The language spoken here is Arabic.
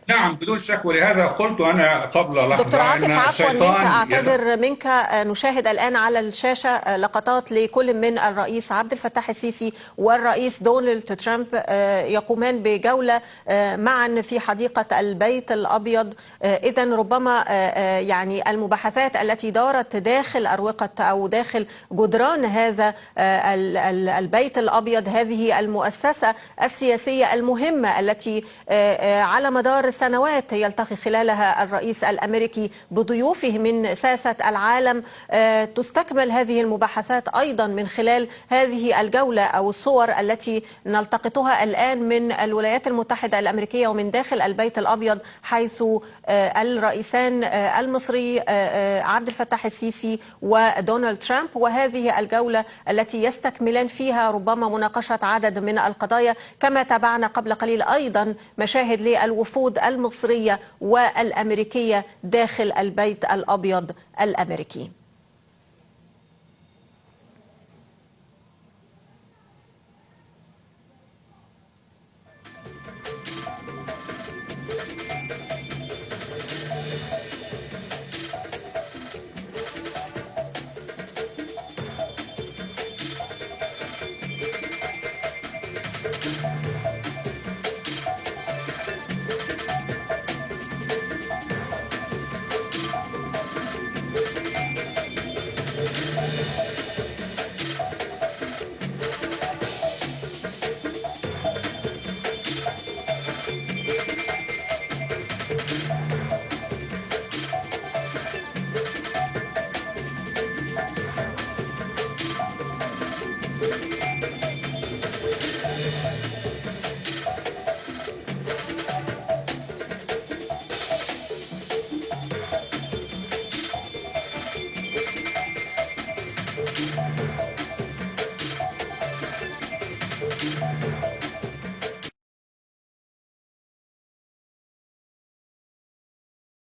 نعم بدون شك، ولهذا قلت أنا قبل دكتور لحظة عاطف، أن عفوا منك الشيطان أعتذر منك، نشاهد الآن على الشاشة لقطات لكل من الرئيس عبد الفتاح السيسي والرئيس دونالد ترامب يقومان بجولة معا في حديقة البيت الأبيض. إذا ربما يعني المباحثات التي دارت داخل أروقة أو داخل جدران هذا البيت الأبيض، هذه المؤسسة السياسية المهمة التي على مدار سنوات يلتقي خلالها الرئيس الأمريكي بضيوفه من ساسة العالم، تستكمل هذه المباحثات أيضا من خلال هذه الجولة أو الصور التي نلتقطها الآن من الولايات المتحدة الأمريكية ومن داخل البيت الأبيض، حيث الرئيسان المصري عبد الفتاح السيسي ودونالد ترامب، وهذه الجولة التي يستكملان فيها ربما مناقشة عدد من القضايا، كما تابعنا قبل قليل أيضا مشاهد للوفود المصرية والأمريكية داخل البيت الأبيض الأمريكي.